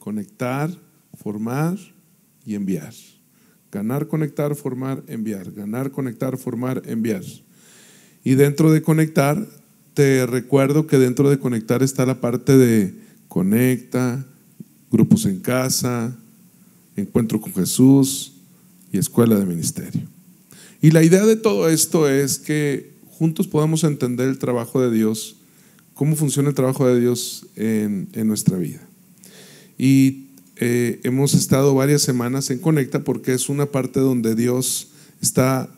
conectar, formar y enviar. Ganar, conectar, formar, enviar. Ganar, conectar, formar, enviar. Y dentro de conectar, te recuerdo que dentro de conectar está la parte de conecta, grupos en casa, encuentro con Jesús y escuela de ministerio. Y la idea de todo esto es que juntos podamos entender el trabajo de Dios, cómo funciona el trabajo de Dios en nuestra vida. Y hemos estado varias semanas en Conecta porque es una parte donde Dios está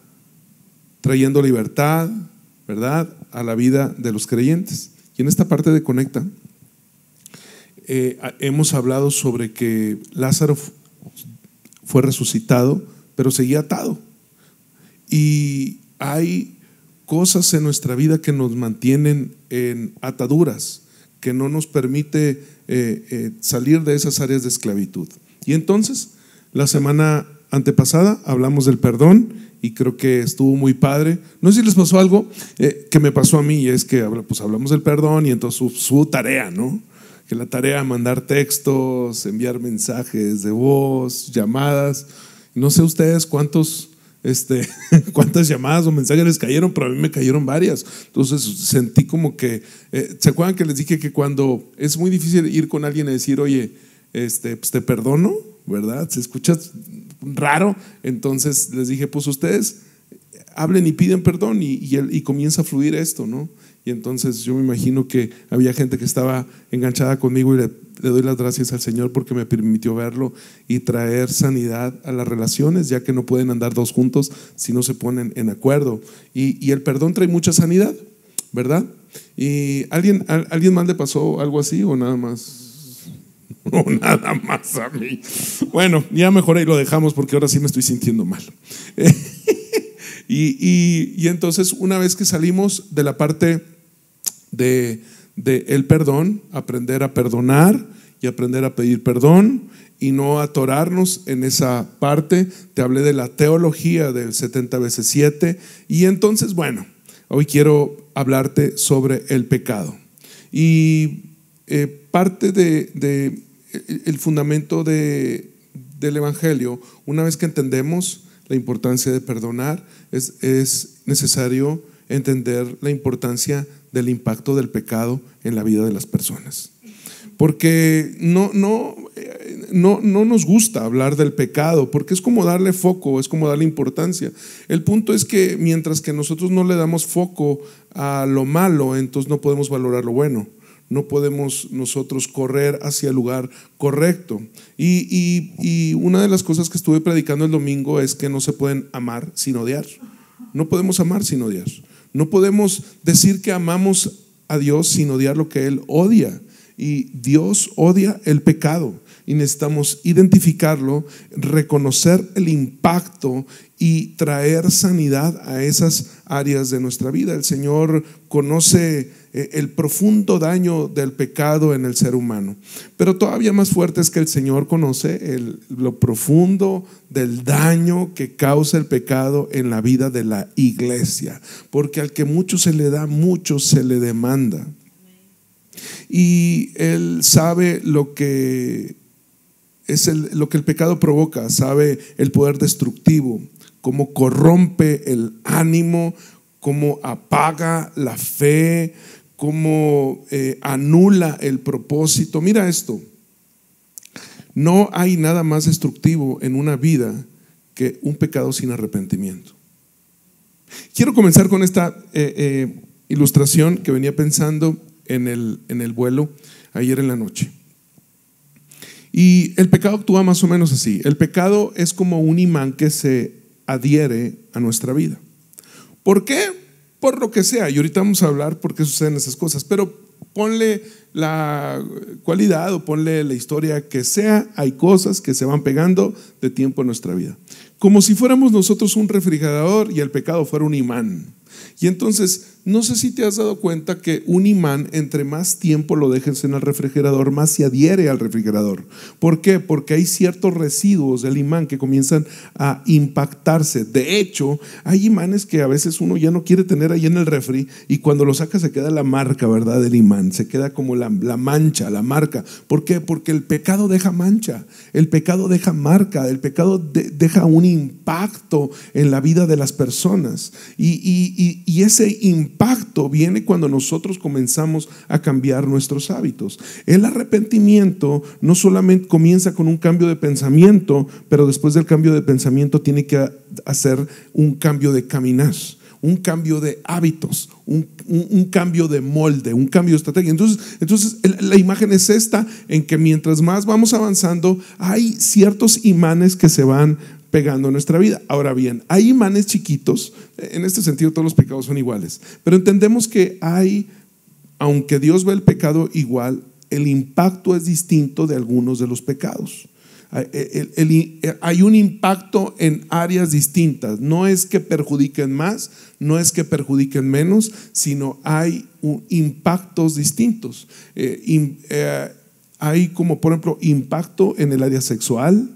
trayendo libertad, ¿verdad?, a la vida de los creyentes. Y en esta parte de Conecta hemos hablado sobre que Lázaro fue resucitado, pero seguía atado. Y hay cosas en nuestra vida que nos mantienen en ataduras, que no nos permite salir de esas áreas de esclavitud. Y entonces, la semana antepasada hablamos del perdón y creo que estuvo muy padre. No sé si les pasó algo que me pasó a mí, y es que pues hablamos del perdón y entonces su tarea, ¿no? Que la tarea, mandar textos, enviar mensajes de voz, llamadas. No sé ustedes cuántas llamadas o mensajes les cayeron, pero a mí me cayeron varias. Entonces sentí como que, ¿se acuerdan que les dije que cuando es muy difícil ir con alguien y decir, oye, pues te perdono, ¿verdad? Se escucha raro. Entonces les dije, pues ustedes hablen y piden perdón y comienza a fluir esto, ¿no? Y entonces yo me imagino que había gente que estaba enganchada conmigo y le doy las gracias al Señor porque me permitió verlo y traer sanidad a las relaciones, ya que no pueden andar dos juntos si no se ponen en acuerdo. Y el perdón trae mucha sanidad, ¿verdad? ¿Y alguien más le pasó algo así o nada más? No, nada más a mí. Bueno, ya mejor ahí lo dejamos porque ahora sí me estoy sintiendo mal. Y entonces, una vez que salimos de la parte de el perdón, aprender a perdonar y aprender a pedir perdón y no atorarnos en esa parte, te hablé de la teología del 70 veces 7. Y entonces, bueno, hoy quiero hablarte sobre el pecado. Y parte de el fundamento del Evangelio, una vez que entendemos la importancia de perdonar, es necesario entender la importancia del impacto del pecado en la vida de las personas. Porque no nos gusta hablar del pecado, porque es como darle foco, es como darle importancia. El punto es que mientras que nosotros no le damos foco a lo malo, entonces no podemos valorar lo bueno. No podemos nosotros correr hacia el lugar correcto. Y una de las cosas que estuve predicando el domingo es que no se pueden amar sin odiar. No podemos amar sin odiar. No podemos decir que amamos a Dios sin odiar lo que Él odia. Y Dios odia el pecado. Y necesitamos identificarlo, reconocer el impacto y traer sanidad a esas áreas de nuestra vida. El Señor conoce el profundo daño del pecado en el ser humano, pero todavía más fuerte es que el Señor conoce lo profundo del daño que causa el pecado en la vida de la iglesia, porque al que mucho se le da, mucho se le demanda. Y Él sabe lo que el pecado provoca, sabe el poder destructivo, cómo corrompe el ánimo, cómo apaga la fe, cómo anula el propósito. Mira esto, no hay nada más destructivo en una vida que un pecado sin arrepentimiento. Quiero comenzar con esta ilustración que venía pensando en el vuelo ayer en la noche. Y el pecado actúa más o menos así. El pecado es como un imán que se adhiere a nuestra vida. ¿Por qué? Por lo que sea. Y ahorita vamos a hablar por qué suceden esas cosas. Pero ponle la cualidad o ponle la historia que sea. Hay cosas que se van pegando de tiempo en nuestra vida. como si fuéramos nosotros un refrigerador y el pecado fuera un imán. Y entonces, no sé si te has dado cuenta que un imán, entre más tiempo lo dejes en el refrigerador, más se adhiere al refrigerador. ¿Por qué? Porque hay ciertos residuos del imán que comienzan a impactarse. De hecho, hay imanes que a veces uno ya no quiere tener ahí en el refri, y cuando lo saca se queda la marca, ¿verdad? Del imán, se queda como la mancha, la marca. ¿Por qué? Porque el pecado deja mancha, el pecado deja marca, el pecado deja un impacto en la vida de las personas. Y ese impacto viene cuando nosotros comenzamos a cambiar nuestros hábitos. El arrepentimiento no solamente comienza con un cambio de pensamiento, pero después del cambio de pensamiento tiene que hacer un cambio de caminar, un cambio de hábitos, un cambio de molde, un cambio de estrategia. Entonces la imagen es esta, en que mientras más vamos avanzando, hay ciertos imanes que se van pegando en nuestra vida. Ahora bien, hay imanes chiquitos. En este sentido todos los pecados son iguales, pero entendemos que aunque Dios ve el pecado igual, el impacto es distinto de algunos de los pecados. Hay un impacto en áreas distintas. No es que perjudiquen más, no es que perjudiquen menos, sino hay impactos distintos. Hay, como por ejemplo, impacto en el área sexual.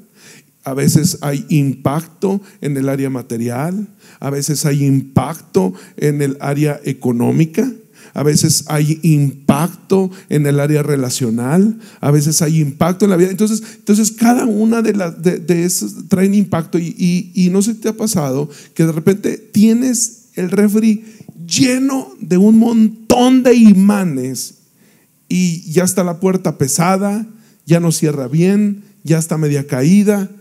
A veces hay impacto en el área material, a veces hay impacto en el área económica, a veces hay impacto en el área relacional, a veces hay impacto en la vida. Entonces cada una de esas traen impacto, y no se te ha pasado que de repente tienes el refri lleno de un montón de imanes y ya está la puerta pesada, ya no cierra bien, ya está media caída.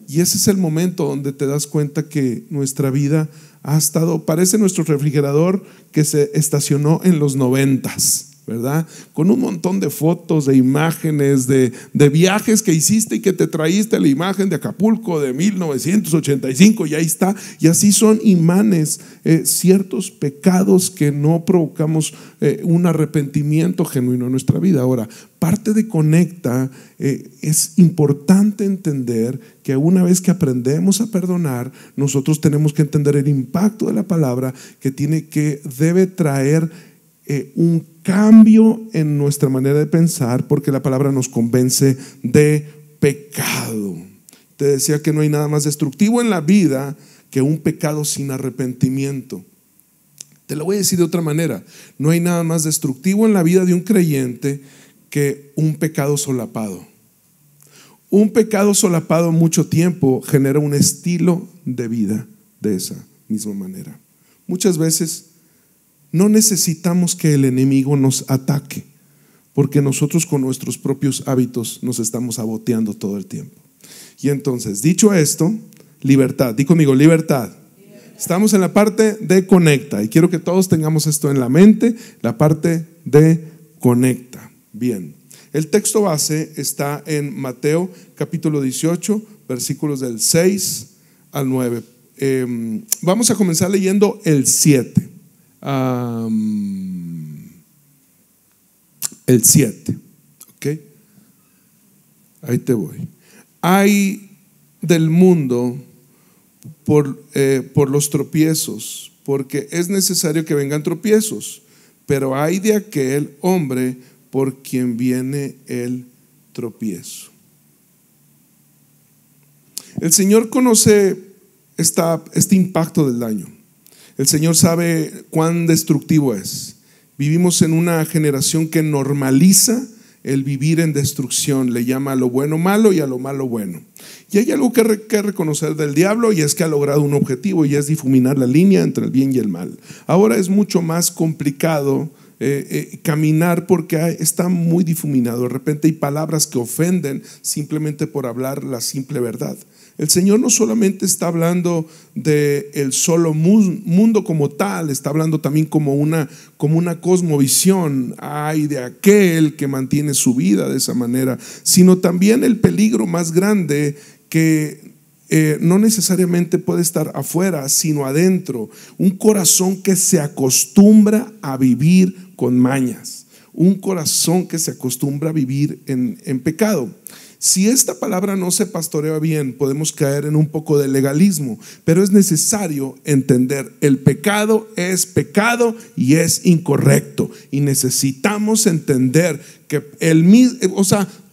Y ese es el momento donde te das cuenta que nuestra vida parece nuestro refrigerador que se estacionó en los 90s, ¿verdad? Con un montón de fotos, de imágenes, de viajes que hiciste y que te traíste la imagen de Acapulco de 1985, y ahí está. Y así son imanes, ciertos pecados que no provocamos un arrepentimiento genuino en nuestra vida. Ahora, parte de Conecta, es importante entender que una vez que aprendemos a perdonar, nosotros tenemos que entender el impacto de la palabra, que debe traer un cambio en nuestra manera de pensar, porque la palabra nos convence de pecado. Te decía que no hay nada más destructivo en la vida que un pecado sin arrepentimiento. Te lo voy a decir de otra manera: no hay nada más destructivo en la vida de un creyente que un pecado solapado. Un pecado solapado mucho tiempo genera un estilo de vida de esa misma manera. Muchas veces no necesitamos que el enemigo nos ataque, porque nosotros con nuestros propios hábitos nos estamos saboteando todo el tiempo. Y entonces, dicho esto, libertad. Di conmigo, libertad. Estamos en la parte de Conecta, y quiero que todos tengamos esto en la mente, la parte de Conecta. Bien, el texto base está en Mateo capítulo 18, versículos del 6 al 9. Vamos a comenzar leyendo el 7. El 7, ¿ok? Ahí te voy. Hay del mundo por los tropiezos, porque es necesario que vengan tropiezos, pero hay de aquel hombre por quien viene el tropiezo. El Señor conoce este impacto del daño. El Señor sabe cuán destructivo es. Vivimos en una generación que normaliza el vivir en destrucción. Le llama a lo bueno malo y a lo malo bueno. Y hay algo que reconocer del diablo, y es que ha logrado un objetivo, y es difuminar la línea entre el bien y el mal. Ahora es mucho más complicado caminar, porque está muy difuminado. De repente hay palabras que ofenden simplemente por hablar la simple verdad. El Señor no solamente está hablando del solo mundo como tal, está hablando también como una cosmovisión. Ay de aquel que mantiene su vida de esa manera, sino también el peligro más grande, que no necesariamente puede estar afuera, sino adentro. Un corazón que se acostumbra a vivir con mañas, un corazón que se acostumbra a vivir en pecado. Si esta palabra no se pastorea bien, podemos caer en un poco de legalismo, pero es necesario entender: el pecado es pecado y es incorrecto, y necesitamos entender que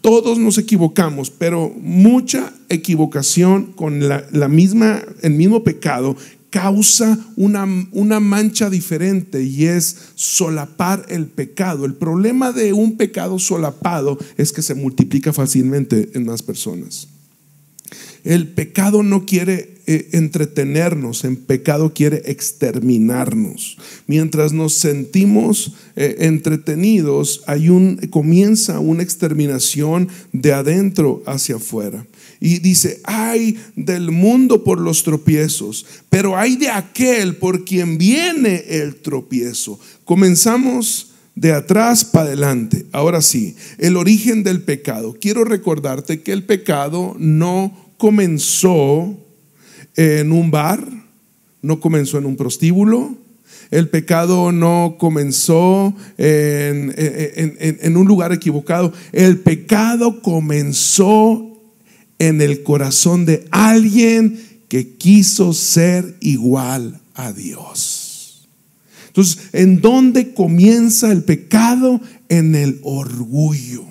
todos nos equivocamos, pero mucha equivocación con el mismo pecado causa una mancha diferente, y es solapar el pecado. El problema de un pecado solapado es que se multiplica fácilmente en más personas. El pecado no quiere entretenernos, el pecado quiere exterminarnos. Mientras nos sentimos entretenidos, comienza una exterminación de adentro hacia afuera. Y dice: ay del mundo por los tropiezos, pero ay de aquel por quien viene el tropiezo. Comenzamos de atrás para adelante. Ahora sí, el origen del pecado. Quiero recordarte que el pecado no comenzó en un bar, no comenzó en un prostíbulo. El pecado no comenzó en un lugar equivocado. El pecado comenzó en el corazón de alguien que quiso ser igual a Dios. Entonces, ¿en dónde comienza el pecado? En el orgullo.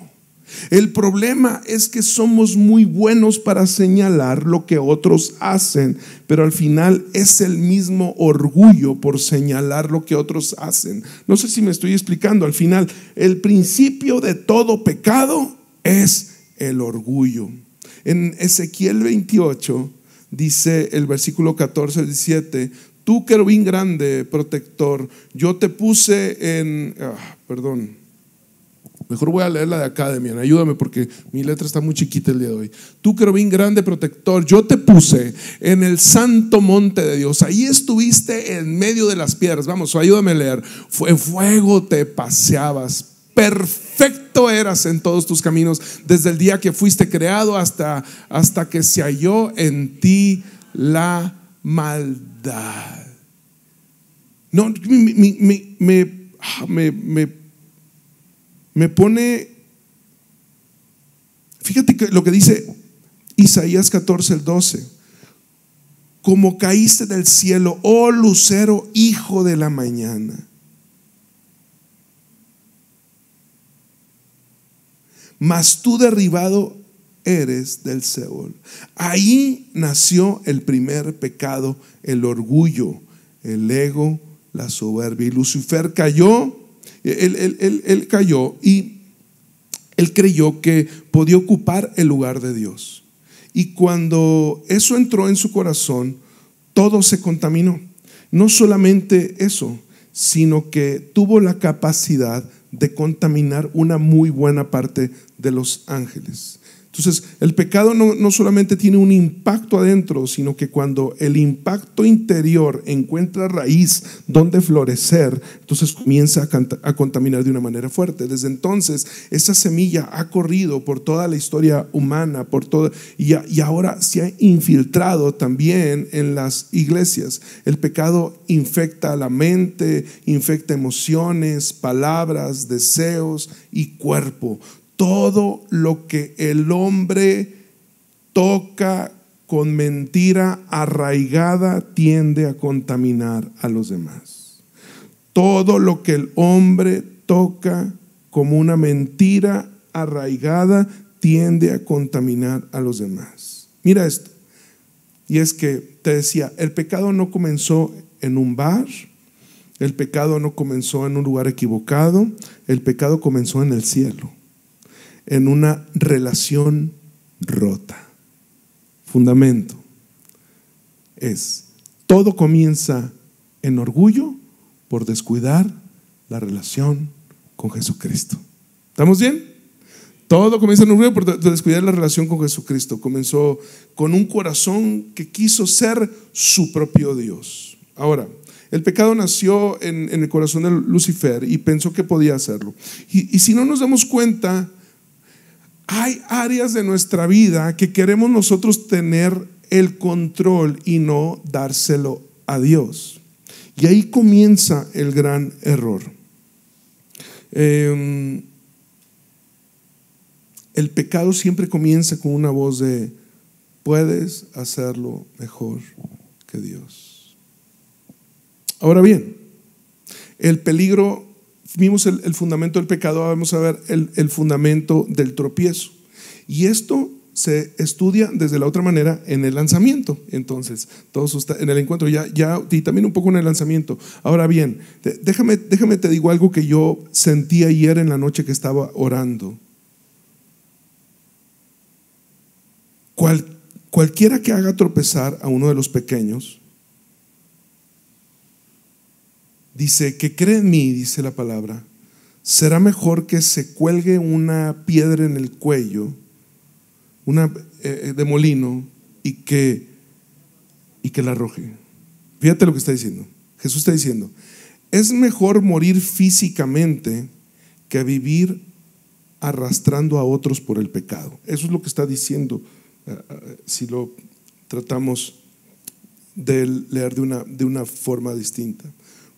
El problema es que somos muy buenos para señalar lo que otros hacen, pero al final es el mismo orgullo por señalar lo que otros hacen. No sé si me estoy explicando. Al final, el principio de todo pecado es el orgullo. En Ezequiel 28 dice el versículo 14 al 17: tú, querubín grande, protector, yo te puse en... Mejor voy a leer la de acá, Demian, ayúdame porque mi letra está muy chiquita el día de hoy. Tú, querubín grande, protector, yo te puse en el santo monte de Dios. Ahí estuviste en medio de las piedras. Vamos, ayúdame a leer. En fuego te paseabas. Perfecto eras en todos tus caminos, desde el día que fuiste creado hasta que se halló en ti la maldad. No, me pone, fíjate que lo que dice Isaías 14, el 12: como caíste del cielo, oh lucero, hijo de la mañana. Mas tú derribado eres del Seol. Ahí nació el primer pecado, el orgullo, el ego, la soberbia. Y Lucifer cayó, él cayó, y él creyó que podía ocupar el lugar de Dios. Y cuando eso entró en su corazón, todo se contaminó. No solamente eso, sino que tuvo la capacidad de contaminar una muy buena parte de los ángeles. Entonces, el pecado no solamente tiene un impacto adentro, sino que cuando el impacto interior encuentra raíz donde florecer, entonces comienza a contaminar de una manera fuerte. Desde entonces, esa semilla ha corrido por toda la historia humana, y ahora se ha infiltrado también en las iglesias. El pecado infecta la mente, infecta emociones, palabras, deseos y cuerpo. Todo lo que el hombre toca con mentira arraigada tiende a contaminar a los demás. Todo lo que el hombre toca como una mentira arraigada tiende a contaminar a los demás. Mira esto. Y es que te decía, el pecado no comenzó en un bar, el pecado no comenzó en un lugar equivocado, el pecado comenzó en el cielo, en una relación rota. Fundamento es: todo comienza en orgullo por descuidar la relación con Jesucristo. ¿Estamos bien? Todo comienza en orgullo por descuidar la relación con Jesucristo. Comenzó con un corazón que quiso ser su propio Dios. Ahora, el pecado nació en el corazón de Lucifer y pensó que podía hacerlo. Y si no nos damos cuenta, hay áreas de nuestra vida que queremos nosotros tener el control y no dárselo a Dios. Y ahí comienza el gran error. El el pecado siempre comienza con una voz de: puedes hacerlo mejor que Dios. Ahora bien, el peligro, vimos el fundamento del pecado, vamos a ver el fundamento del tropiezo. Y esto se estudia desde la otra manera en el lanzamiento. Entonces, todos en el encuentro ya y también un poco en el lanzamiento. Ahora bien, déjame te digo algo que yo sentí ayer en la noche que estaba orando. Cualquiera que haga tropezar a uno de los pequeños, dice que cree en mí, dice la palabra, será mejor que se cuelgue una piedra en el cuello, una de molino, y que la arroje. Fíjate lo que está diciendo. Jesús está diciendo: es mejor morir físicamente que vivir arrastrando a otros por el pecado. Eso es lo que está diciendo, si lo tratamos de leer de una forma distinta.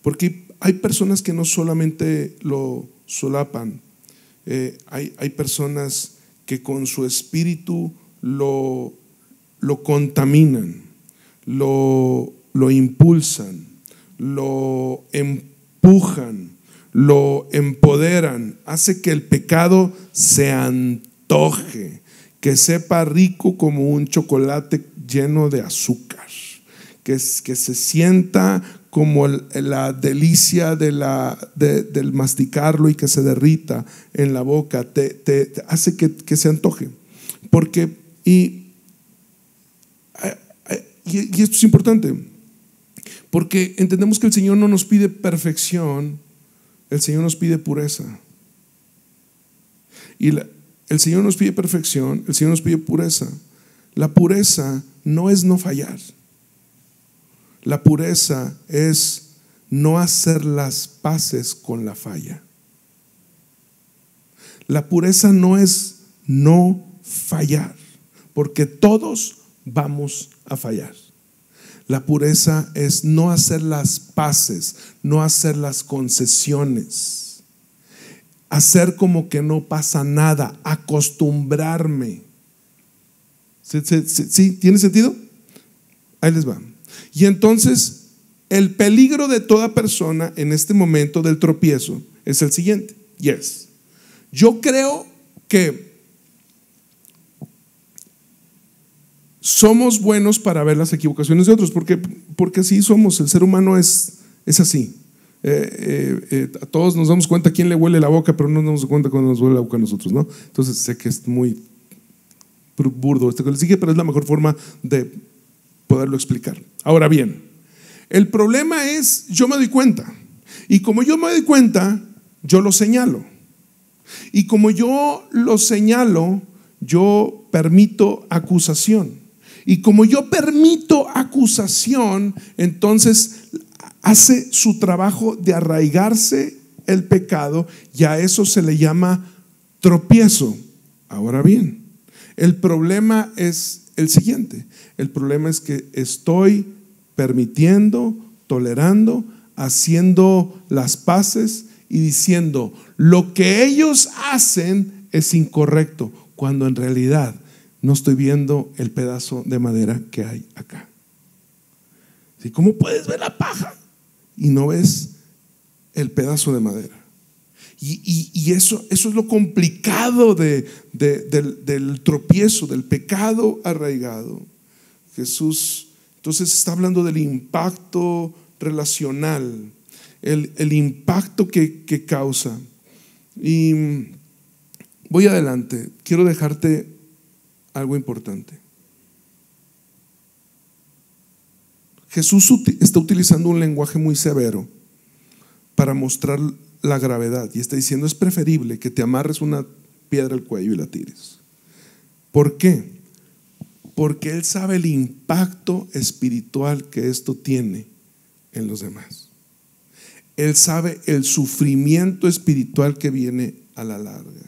Porque hay personas que no solamente lo solapan, hay personas que con su espíritu lo contaminan, lo impulsan, lo empujan, lo empoderan, hace que el pecado se antoje, que sepa rico como un chocolate lleno de azúcar, que se sienta como la delicia del masticarlo y que se derrita en la boca, te hace que se antoje. Porque, y esto es importante, porque entendemos que el Señor no nos pide perfección, el Señor nos pide pureza. Y el Señor nos pide perfección, el Señor nos pide pureza. La pureza no es no fallar. La pureza es no hacer las paces con la falla. La pureza no es no fallar, porque todos vamos a fallar. La pureza es no hacer las paces, no hacer las concesiones, hacer como que no pasa nada, acostumbrarme. ¿Sí? ¿Tiene sentido? Ahí les va. Y entonces, el peligro de toda persona en este momento del tropiezo es el siguiente. Yo creo que somos buenos para ver las equivocaciones de otros, porque así somos. El ser humano es así. A todos nos damos cuenta a quién le huele la boca, pero no nos damos cuenta cuando nos huele la boca a nosotros, ¿no? Entonces sé que es muy burdo esto que le sigue, pero es la mejor forma de poderlo explicar. Ahora bien, el problema es, yo me doy cuenta, y como yo me doy cuenta, yo lo señalo, y como yo lo señalo, yo permito acusación, y como yo permito acusación, entonces hace su trabajo de arraigarse el pecado, y a eso se le llama tropiezo. Ahora bien, el problema es el siguiente: el problema es que estoy permitiendo, tolerando, haciendo las paces y diciendo lo que ellos hacen es incorrecto, cuando en realidad no estoy viendo el pedazo de madera que hay acá. ¿Sí? ¿Cómo puedes ver la paja y no ves el pedazo de madera? Y eso es lo complicado del tropiezo, del pecado arraigado. Jesús entonces está hablando del impacto relacional, el impacto que causa. Y voy adelante, quiero dejarte algo importante. Jesús está utilizando un lenguaje muy severo para mostrar la gravedad, y está diciendo: es preferible que te amarres una piedra al cuello y la tires. ¿Por qué? Porque Él sabe el impacto espiritual que esto tiene en los demás. Él sabe el sufrimiento espiritual que viene a la larga.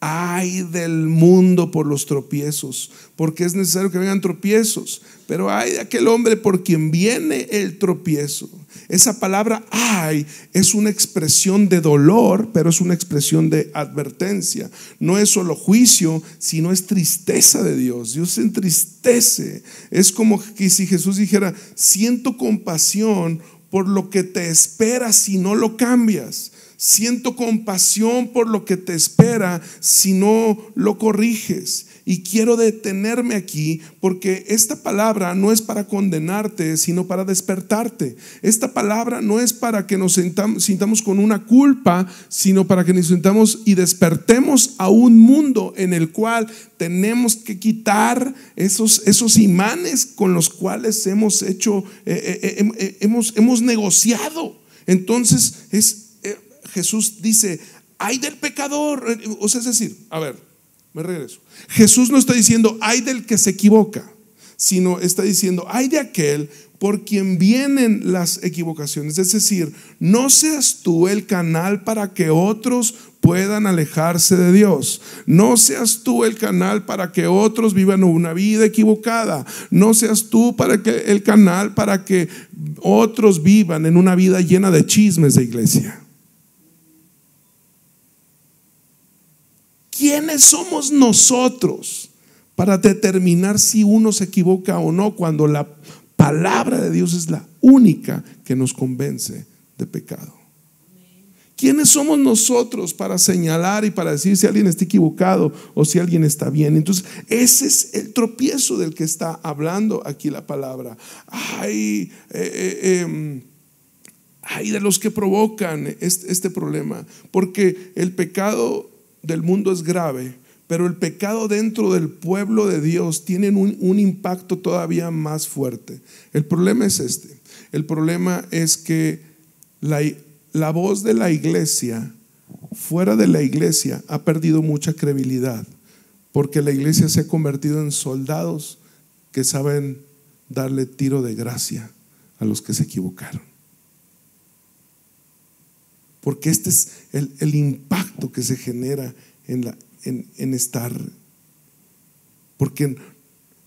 Ay del mundo por los tropiezos, porque es necesario que vengan tropiezos, pero ay de aquel hombre por quien viene el tropiezo. Esa palabra ay es una expresión de dolor, pero es una expresión de advertencia. No es solo juicio, sino es tristeza de Dios. Dios se entristece. Es como que si Jesús dijera: siento compasión por lo que te espera si no lo cambias. Siento compasión por lo que te espera si no lo corriges. Y quiero detenerme aquí porque esta palabra no es para condenarte, sino para despertarte. Esta palabra no es para que nos sintamos con una culpa, sino para que nos sintamos y despertemos a un mundo en el cual tenemos que quitar esos imanes con los cuales hemos negociado. Entonces Jesús dice: ay del pecador. O sea, es decir, a ver, me regreso. Jesús no está diciendo ay del que se equivoca, sino está diciendo ay de aquel por quien vienen las equivocaciones. Es decir, no seas tú el canal para que otros puedan alejarse de Dios. No seas tú el canal para que otros vivan una vida equivocada. No seas tú el canal para que otros vivan en una vida llena de chismes de iglesia. ¿Quiénes somos nosotros para determinar si uno se equivoca o no, cuando la palabra de Dios es la única que nos convence de pecado? ¿Quiénes somos nosotros para señalar y para decir si alguien está equivocado o si alguien está bien? Entonces ese es el tropiezo del que está hablando aquí la palabra. Ay de los que provocan este problema, porque el pecado del mundo es grave, pero el pecado dentro del pueblo de Dios tiene un impacto todavía más fuerte. El problema es este: el problema es que la voz de la iglesia fuera de la iglesia ha perdido mucha credibilidad, porque la iglesia se ha convertido en soldados que saben darle tiro de gracia a los que se equivocaron. Porque este es el impacto que se genera en estar, porque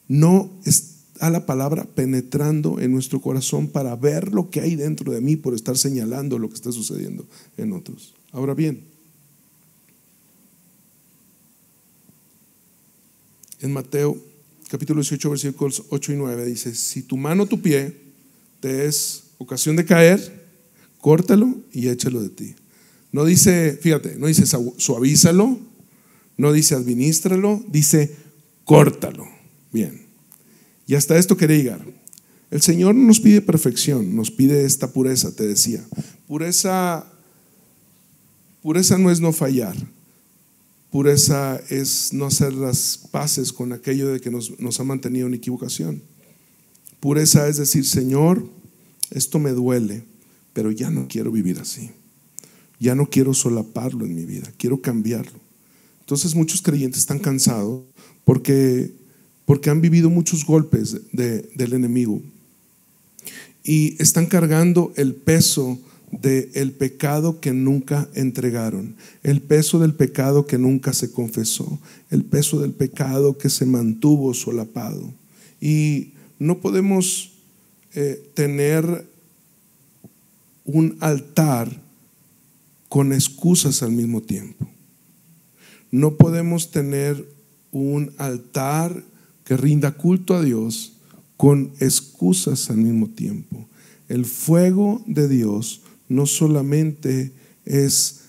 no está la palabra penetrando en nuestro corazón para ver lo que hay dentro de mí por estar señalando lo que está sucediendo en otros. Ahora bien, en Mateo capítulo 18 versículos 8 y 9 dice: si tu mano o tu pie te es ocasión de caer, córtalo y échalo de ti. No dice, fíjate, no dice suavízalo, no dice administralo, dice córtalo. Bien. Y hasta esto quería llegar. El Señor nos pide perfección, nos pide esta pureza, te decía. Pureza no es no fallar. Pureza es no hacer las paces con aquello de que nos ha mantenido en equivocación. Pureza es decir: Señor, esto me duele, pero ya no quiero vivir así. Ya no quiero solaparlo en mi vida, quiero cambiarlo. Entonces muchos creyentes están cansados porque han vivido muchos golpes del enemigo y están cargando el peso del pecado que nunca entregaron, el peso del pecado que nunca se confesó, el peso del pecado que se mantuvo solapado. Y no podemos tener un altar con excusas al mismo tiempo. No podemos tener un altar que rinda culto a Dios con excusas al mismo tiempo. El fuego de Dios no solamente es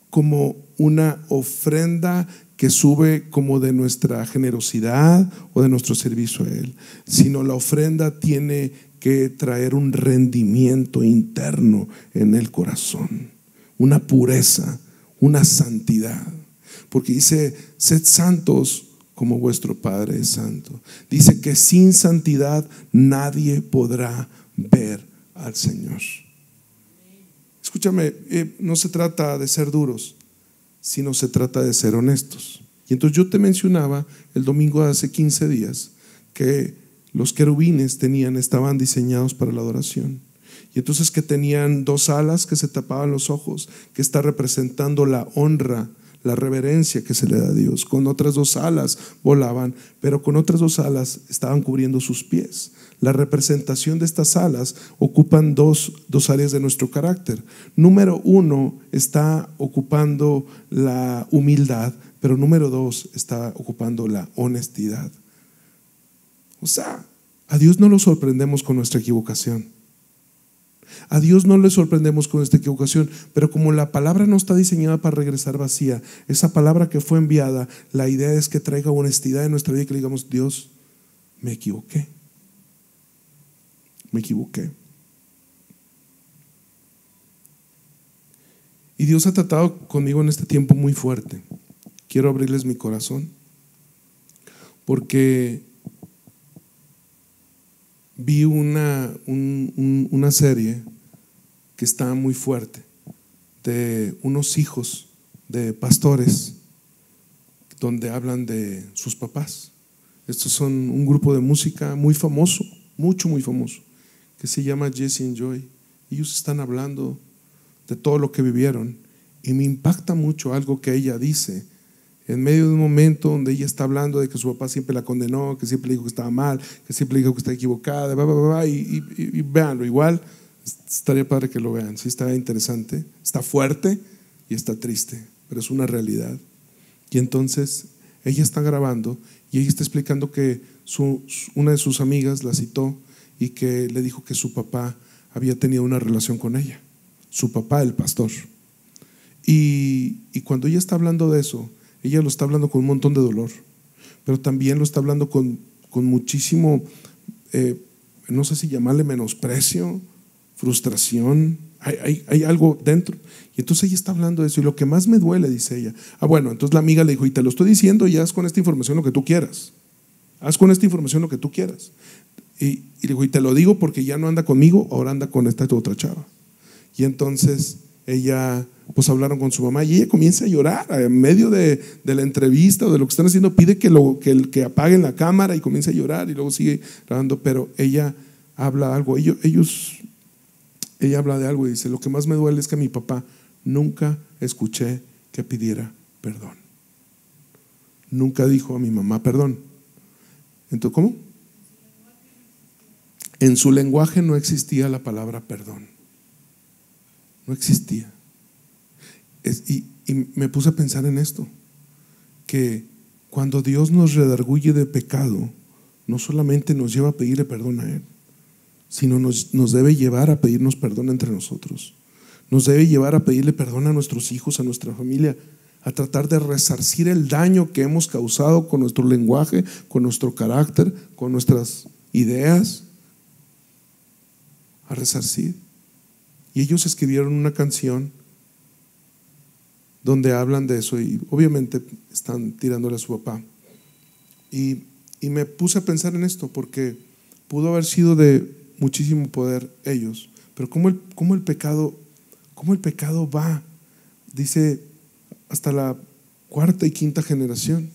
como una ofrenda que sube como de nuestra generosidad o de nuestro servicio a Él, sino la ofrenda tiene que traer un rendimiento interno en el corazón, una pureza, una santidad. Porque dice: sed santos como vuestro Padre es santo. Dice que sin santidad nadie podrá ver al Señor. Escúchame, no se trata de ser duros, sino se trata de ser honestos. Y entonces yo te mencionaba el domingo de hace 15 días que los querubines estaban diseñados para la adoración. Y entonces que tenían 2 alas que se tapaban los ojos, que está representando la honra, la reverencia que se le da a Dios. Con otras 2 alas volaban, pero con otras 2 alas estaban cubriendo sus pies. La representación de estas alas ocupan dos áreas de nuestro carácter. Número 1 está ocupando la humildad, pero número 2 está ocupando la honestidad. O sea, a Dios no lo sorprendemos con nuestra equivocación. A Dios no le sorprendemos con esta equivocación, pero como la palabra no está diseñada para regresar vacía, esa palabra que fue enviada, la idea es que traiga honestidad en nuestra vida y que le digamos: Dios, me equivoqué. Y Dios ha tratado conmigo en este tiempo muy fuerte. Quiero abrirles mi corazón, porque vi una serie que está muy fuerte, de unos hijos de pastores, donde hablan de sus papás. Estos son un grupo de música muy famoso, muy famoso, que se llama Jesse and Joy. Ellos están hablando de todo lo que vivieron, y me impacta mucho algo que ella dice en medio de un momento donde ella está hablando de que su papá siempre la condenó, que siempre le dijo que estaba mal, que siempre le dijo que estaba equivocada, y véanlo. Igual estaría padre que lo vean. Sí, está interesante, está fuerte y está triste, pero es una realidad. Y entonces ella está grabando y ella está explicando que una de sus amigas la citó y que le dijo que su papá había tenido una relación con ella, su papá, el pastor. Y cuando ella está hablando de eso, ella lo está hablando con un montón de dolor, pero también lo está hablando con muchísimo, no sé si llamarle menosprecio, frustración. Hay algo dentro. Y entonces ella está hablando de eso. Y lo que más me duele, dice ella, bueno, entonces la amiga le dijo: y te lo estoy diciendo, y haz con esta información lo que tú quieras. Haz con esta información lo que tú quieras. Y le dijo: y te lo digo porque ya no anda conmigo, ahora anda con esta otra chava. Y entonces ella, pues hablaron con su mamá, y ella comienza a llorar en medio de la entrevista o de lo que están haciendo. Pide que apaguen la cámara y comienza a llorar, y luego sigue grabando. Pero ella habla algo, ella habla de algo y dice: lo que más me duele es que a mi papá nunca escuché que pidiera perdón. Nunca dijo a mi mamá perdón. Entonces, ¿cómo? En su lenguaje no existía la palabra perdón. No existía. Y me puse a pensar en esto, que cuando Dios nos redarguye de pecado, no solamente nos lleva a pedirle perdón a Él, sino nos debe llevar a pedirnos perdón entre nosotros. Nos debe llevar a pedirle perdón a nuestros hijos, a nuestra familia, a tratar de resarcir el daño que hemos causado con nuestro lenguaje, con nuestro carácter, con nuestras ideas, a resarcir. Y ellos escribieron una canción donde hablan de eso, y obviamente están tirándole a su papá. Y me puse a pensar en esto, porque pudo haber sido de muchísimo poder ellos, pero cómo el pecado va, dice, hasta la 4ª y 5ª generación,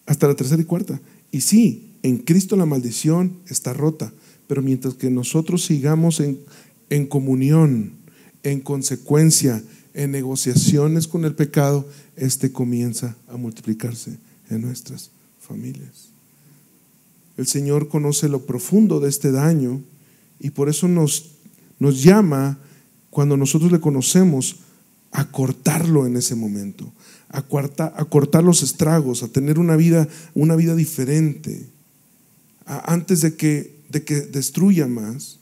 hasta la 3ª y 4ª. Y sí, en Cristo la maldición está rota, pero mientras que nosotros sigamos en comunión, en consecuencia, en negociaciones con el pecado, comienza a multiplicarse en nuestras familias. El Señor conoce lo profundo de este daño, y por eso nos llama, cuando nosotros le conocemos, a cortarlo en ese momento, a cortar los estragos, a tener una vida diferente, antes de que destruya más.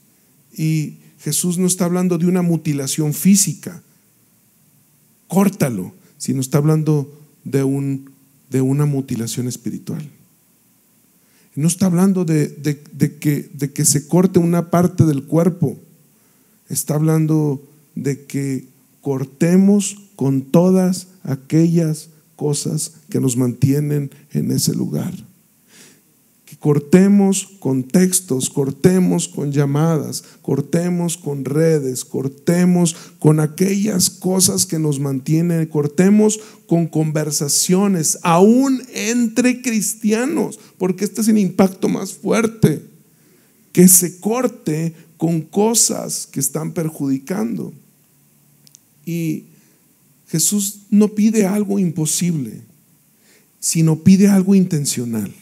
Y Jesús no está hablando de una mutilación física, córtalo, sino está hablando de una mutilación espiritual. No está hablando de que se corte una parte del cuerpo, está hablando de que cortemos con todas aquellas cosas que nos mantienen en ese lugar. Que cortemos con textos, cortemos con llamadas, cortemos con redes, cortemos con aquellas cosas que nos mantienen, cortemos con conversaciones, aún entre cristianos, porque este es el impacto más fuerte, que se corte con cosas que están perjudicando. Y Jesús no pide algo imposible, sino pide algo intencional.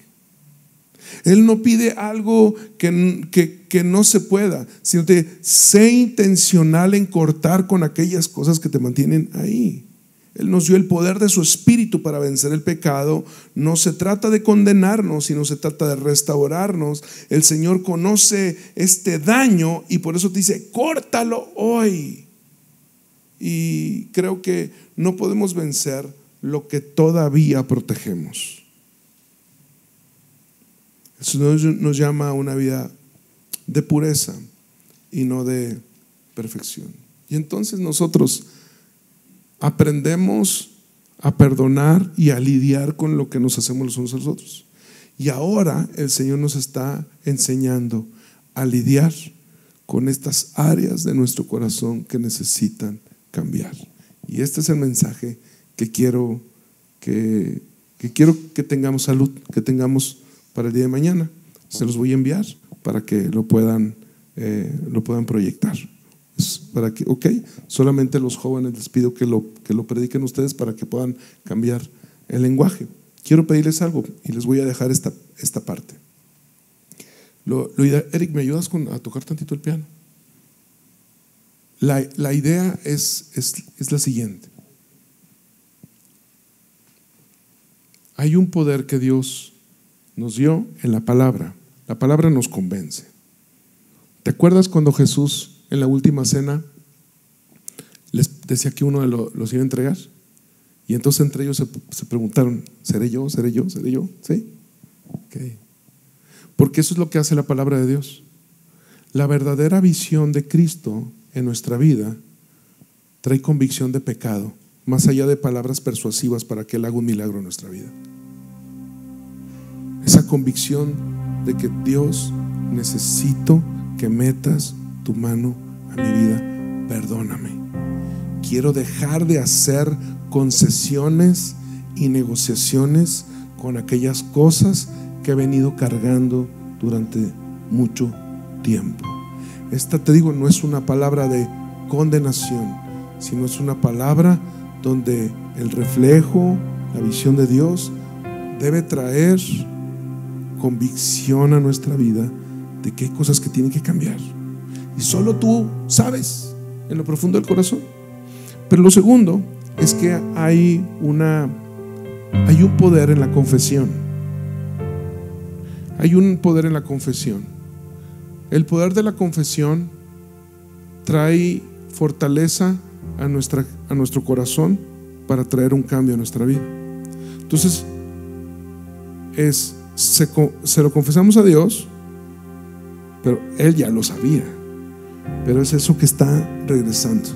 Él no pide algo que no se pueda, sino que sé intencional en cortar con aquellas cosas que te mantienen ahí. Él nos dio el poder de su Espíritu para vencer el pecado. No se trata de condenarnos, sino se trata de restaurarnos. El Señor conoce este daño y por eso te dice: córtalo hoy. Y creo que no podemos vencer lo que todavía protegemos. El Señor nos llama a una vida de pureza y no de perfección. Y entonces nosotros aprendemos a perdonar y a lidiar con lo que nos hacemos los unos a los otros. Y ahora el Señor nos está enseñando a lidiar con estas áreas de nuestro corazón que necesitan cambiar. Y este es el mensaje que quiero que tengamos salud, que tengamos para el día de mañana. Se los voy a enviar para que lo puedan proyectar. Es para que, solamente los jóvenes les pido que lo prediquen ustedes para que puedan cambiar el lenguaje. Quiero pedirles algo y les voy a dejar esta parte. Eric, ¿me ayudas a tocar tantito el piano? La idea es la siguiente. Hay un poder que Dios nos dio en la palabra. La palabra nos convence. ¿Te acuerdas cuando Jesús en la última cena les decía que uno los iba a entregar? Y entonces entre ellos se preguntaron: ¿seré yo? ¿Seré yo? ¿Seré yo? ¿Sí? Okay. Porque eso es lo que hace la palabra de Dios. La verdadera visión de Cristo en nuestra vida trae convicción de pecado, más allá de palabras persuasivas para que Él haga un milagro en nuestra vida. Esa convicción de que: Dios, necesito que metas tu mano a mi vida, perdóname. Quiero dejar de hacer concesiones y negociaciones con aquellas cosas que he venido cargando durante mucho tiempo. Esta, te digo, no es una palabra de condenación, sino es una palabra donde el reflejo, la visión de Dios debe traer convicción a nuestra vida de que hay cosas que tienen que cambiar. Y solo tú sabes en lo profundo del corazón. Pero lo segundo es que hay un poder en la confesión. Hay un poder en la confesión. El poder de la confesión trae fortaleza a nuestro corazón para traer un cambio a nuestra vida. Entonces se lo confesamos a Dios, pero Él ya lo sabía, pero es eso que está regresando,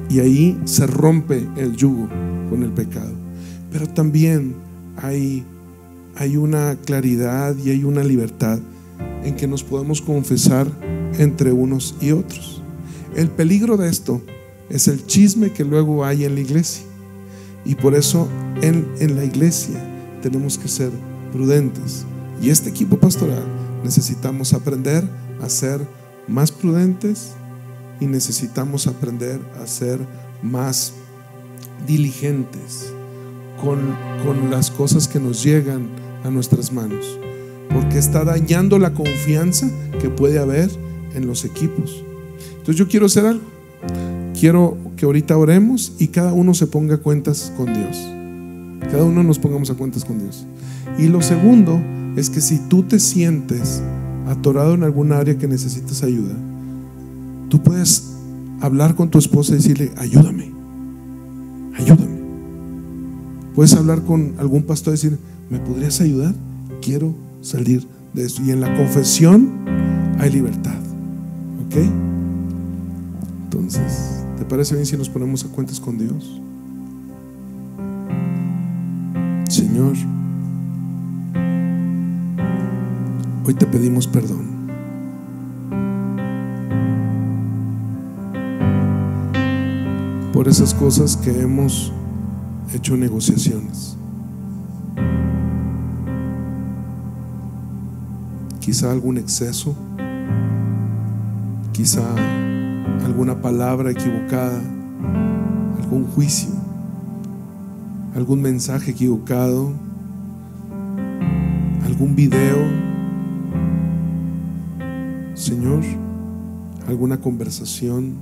y ahí se rompe el yugo con el pecado. Pero también hay una claridad y hay una libertad en que nos podemos confesar entre unos y otros. El peligro de esto es el chisme que luego hay en la iglesia, y por eso en la iglesia tenemos que ser prudentes. Y este equipo pastoral necesitamos aprender a ser más prudentes, y necesitamos aprender a ser más diligentes con las cosas que nos llegan a nuestras manos, porque está dañando la confianza que puede haber en los equipos. Entonces yo quiero hacer algo. Quiero que ahorita oremos y cada uno se ponga a cuentas con Dios. Cada uno nos pongamos a cuentas con Dios. Y lo segundo es que si tú te sientes atorado en alguna área que necesitas ayuda, tú puedes hablar con tu esposa y decirle: ayúdame, ayúdame. Puedes hablar con algún pastor y decir: ¿me podrías ayudar? Quiero salir de esto. Y en la confesión hay libertad. ¿Ok? Entonces, ¿te parece bien si nos ponemos a cuentas con Dios? Señor, hoy te pedimos perdón. Por esas cosas que hemos hecho negociaciones. Quizá algún exceso, quizá alguna palabra equivocada, algún juicio. algún mensaje equivocado, algún video, Señor, alguna conversación.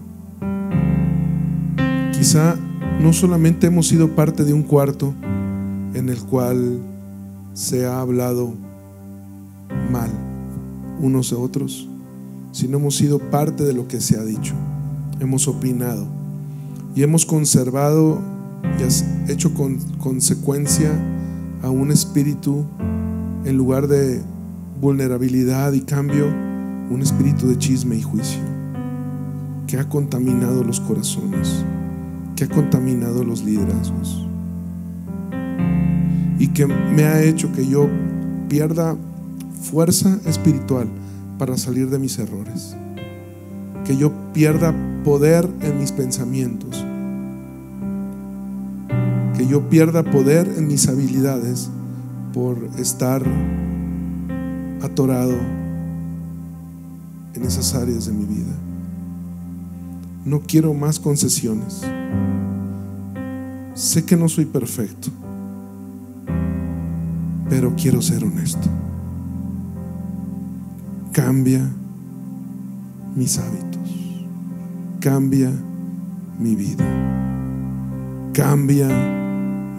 Quizá no solamente hemos sido parte de un cuarto en el cual se ha hablado mal unos a otros, sino hemos sido parte de lo que se ha dicho. Hemos opinado y hemos conservado y has hecho consecuencia a un espíritu, en lugar de vulnerabilidad y cambio, un espíritu de chisme y juicio que ha contaminado los corazones, que ha contaminado los liderazgos y que me ha hecho que yo pierda fuerza espiritual para salir de mis errores, que yo pierda poder en mis pensamientos, que yo pierda poder en mis habilidades por estar atorado en esas áreas de mi vida. No quiero más concesiones. Sé que no soy perfecto, pero quiero ser honesto. Cambia mis hábitos, cambia mi vida, cambia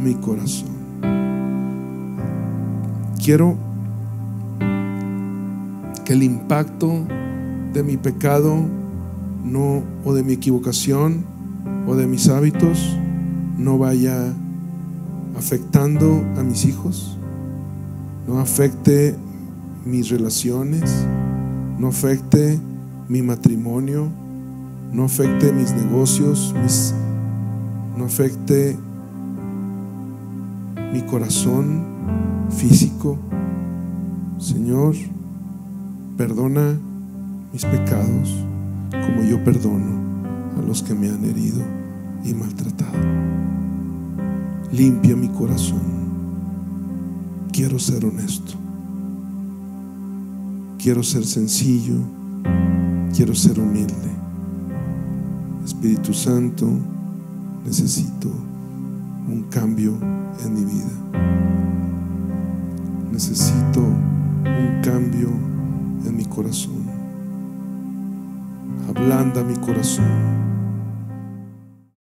mi corazón. Quiero que el impacto de mi pecado o de mi equivocación o de mis hábitos no vaya afectando a mis hijos, no afecte mis relaciones, no afecte mi matrimonio, no afecte mis negocios, no afecte mi corazón físico. Señor, perdona mis pecados como yo perdono a los que me han herido y maltratado. Limpia mi corazón. Quiero ser honesto, quiero ser sencillo, quiero ser humilde. Espíritu Santo, necesito un cambio en mi vida. Necesito un cambio en mi corazón. Ablanda mi corazón.